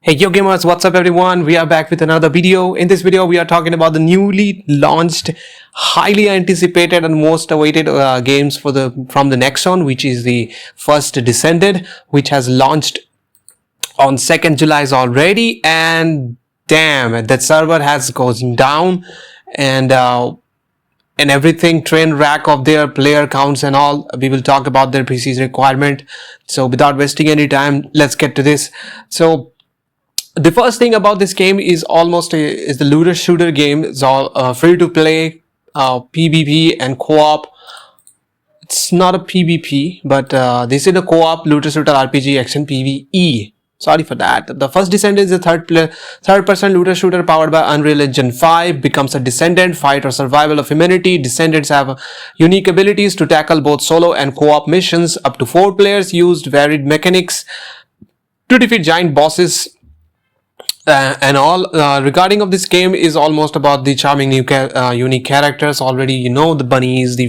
Hey yo gamers, what's up everyone? We are back with another video. In this video we are talking about the newly launched, highly anticipated and most awaited games from the Nexon, which is the First Descendant, which has launched on 2nd July already, and damn, that server has gone down and everything, train rack of their player counts and all. We will talk about their PC's requirement. So without wasting any time, let's get to this. So the first thing about this game is is the looter shooter game. It's all free to play, PvP and co-op. It's not a PvP, but this is a co-op looter shooter RPG action PvE. Sorry for that. The First Descendant is a third-person looter shooter powered by Unreal Engine 5. Becomes a descendant, fight or survival of humanity. Descendants have unique abilities to tackle both solo and co-op missions. Up to 4 players used varied mechanics to defeat giant bosses and all. Regarding of this game is almost about the charming new unique characters. Already you know the bunny is the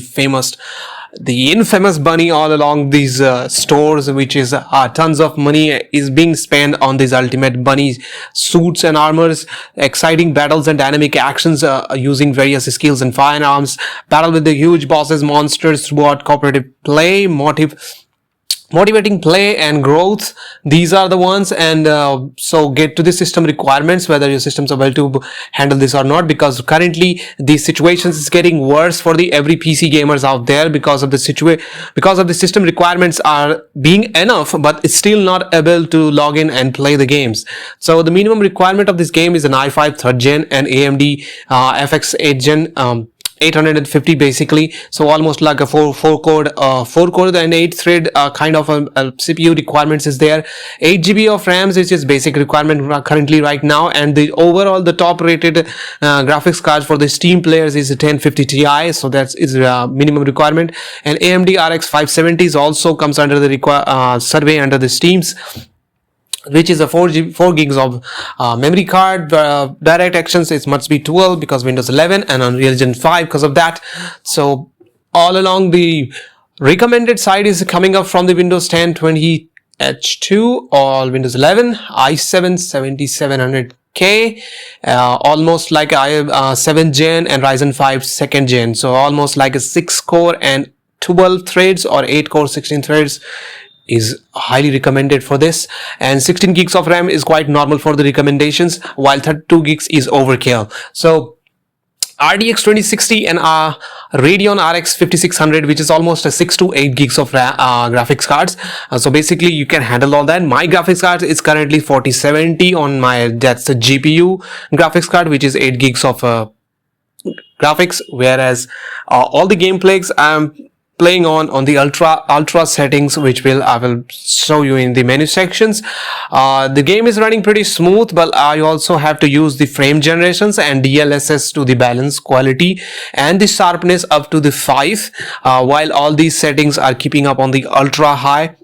infamous bunny all along these stores, which is tons of money is being spent on these ultimate bunny suits and armors. Exciting battles and dynamic actions using various skills and firearms. Battle with the huge bosses, monsters throughout cooperative play, motivating play and growth. These are the ones. And so get to the system requirements, whether your systems are able to handle this or not, because currently the situations is getting worse for the every PC gamers out there because of the system requirements are being enough, but it's still not able to log in and play the games. So the minimum requirement of this game is an i5 3rd gen and AMD FX 8 gen 850 basically. So almost like a 4 core and 8 thread kind of a CPU requirements is there. 8 GB of RAMs, which is basic requirement currently right now, and the overall the top rated graphics card for the Steam players is a 1050 Ti, so that is minimum requirement. And AMD RX 570s also comes under the survey under the Steam's, which is a 4 gigs of memory card. Direct actions it must be 12 because Windows 11, and Unreal Engine 5 because of that. So all along the recommended side is coming up from the Windows 10 20H2 or Windows 11 i7 7700K, almost like a 7th gen and Ryzen 5 2nd gen. So almost like a 6 core and 12 threads or 8 core 16 threads is highly recommended for this, and 16 gigs of RAM is quite normal for the recommendations, while 32 gigs is overkill. So RDX 2060 and Radeon RX 5600, which is almost a 6 to 8 gigs of graphics cards. So basically you can handle all that. My graphics card is currently 4070 on that's the GPU graphics card, which is 8 gigs of graphics, whereas all the gameplays I'm playing on the ultra settings, which I will show you in the menu sections. The game is running pretty smooth, but I also have to use the frame generations and DLSS to the balance quality and the sharpness up to the 5, while all these settings are keeping up on the ultra high.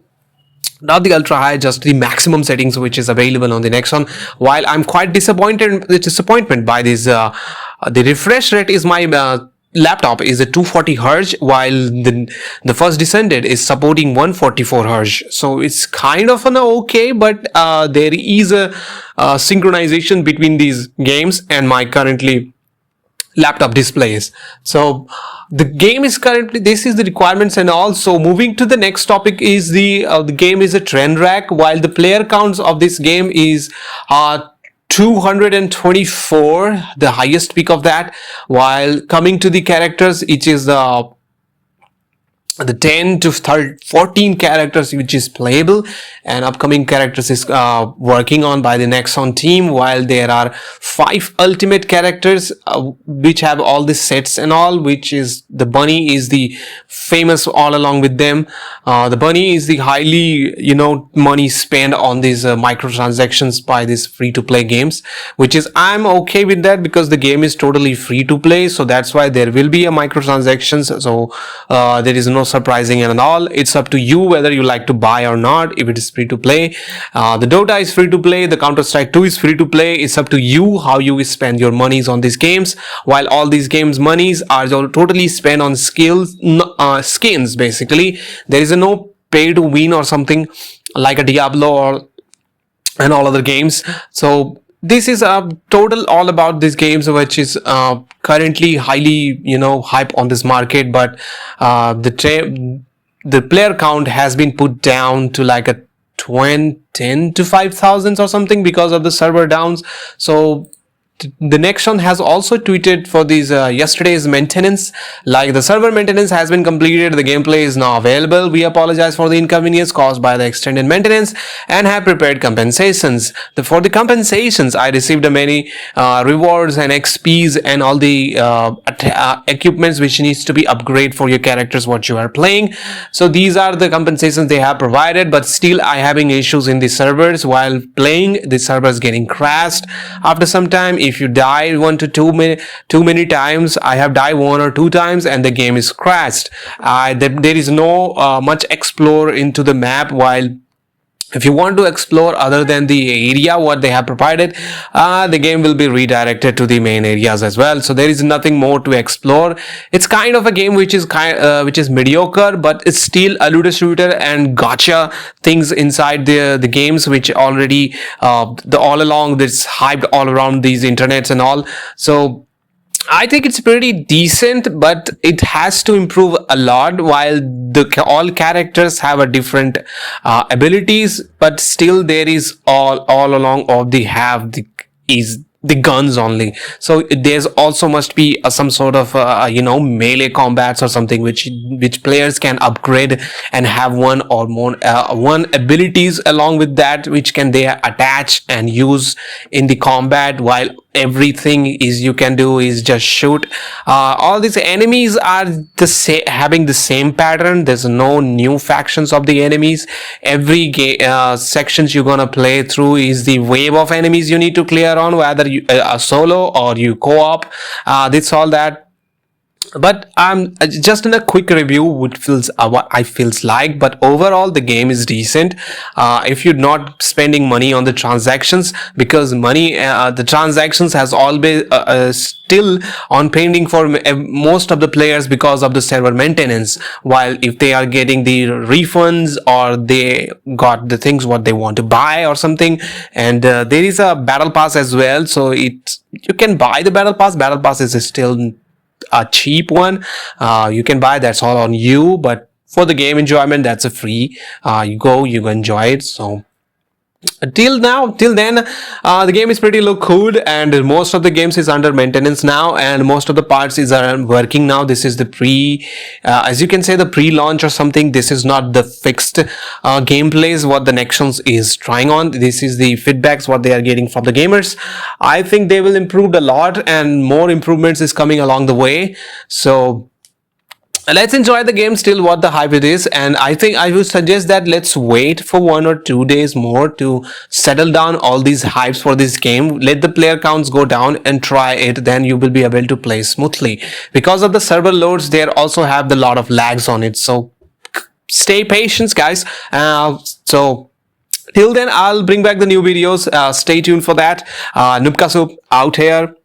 Not the ultra high, just the maximum settings which is available on the Nexon. While I'm quite disappointment by this, the refresh rate is my laptop is a 240 Hz, while the First Descendant is supporting 144 Hz. So it's kind of an okay, but there is a synchronization between these games and my currently laptop displays. So the game is currently, this is the requirements and all. So moving to the next topic is the game is a trend rack, while the player counts of this game is 224, the highest peak of that. While coming to the characters, it is the 10 to 14 characters which is playable, and upcoming characters is working on by the Nexon team, while there are 5 ultimate characters which have all the sets and all, which is the bunny is the famous all along with them. The bunny is the highly money spent on these microtransactions by these free to play games, which is I'm okay with that because the game is totally free to play. So that's why there will be a microtransactions. So there is no surprising and all. It's up to you whether you like to buy or not. If it is free to play, the Dota is free to play, the Counter-Strike 2 is free to play. It's up to you how you spend your monies on these games, while all these games monies are totally spent on skins basically. There is no pay to win or something like a Diablo or and all other games. So this is a total all about these games, which is currently highly hype on this market, but the player count has been put down to like a 10 to 5,000 or something because of the server downs. So the Nexon has also tweeted for these yesterday's maintenance, like the server maintenance has been completed, the gameplay is now available, we apologize for the inconvenience caused by the extended maintenance and have prepared compensations. For the compensations, I received many rewards and XPs and all the equipments which needs to be upgraded for your characters what you are playing. So these are the compensations they have provided, but still I having issues in the servers while playing. The servers getting crashed after some time. If you die too many times, I have died 1 or 2 times and the game is crashed. There is no much explore into the map, while if you want to explore other than the area what they have provided, the game will be redirected to the main areas as well. So there is nothing more to explore. It's kind of a game which is mediocre, but it's still a looter shooter and gotcha things inside the games, which already all along this hyped all around these internets and all. So I think it's pretty decent, but it has to improve a lot. While all characters have a different abilities, but still there is all along of the have the guns only. So there's also must be some sort of melee combats or something which players can upgrade and have one or more one abilities along with that which can they attach and use in the combat, while everything is you can do is just shoot. All these enemies are having the same pattern. There's no new factions of the enemies. Every sections you're gonna play through is the wave of enemies you need to clear on, whether you solo or you co-op. That's all that. But just in a quick review what I feels like, but overall the game is decent if you're not spending money on the transactions, because the transactions has always still on pending for most of the players because of the server maintenance, while if they are getting the refunds or they got the things what they want to buy or something. And there is a battle pass as well, so you can buy the battle pass is still a cheap one. You can buy, that's all on you, but for the game enjoyment that's a free. You enjoy it. So till then the game is pretty look good, and most of the games is under maintenance now, and most of the parts is working now. This is the as you can say the pre-launch or something. This is not the fixed gameplays what the Nexons is trying on. This is the feedbacks what they are getting from the gamers. I think they will improve a lot, and more improvements is coming along the way. So let's enjoy the game still what the hype it is, and I think I would suggest that let's wait for 1 or 2 days more to settle down all these hypes for this game. Let the player counts go down and try it, then you will be able to play smoothly. Because of the server loads, they also have the lot of lags on it, so stay patient guys. So till then I'll bring back the new videos. Stay tuned for that. Nubka Soup out here.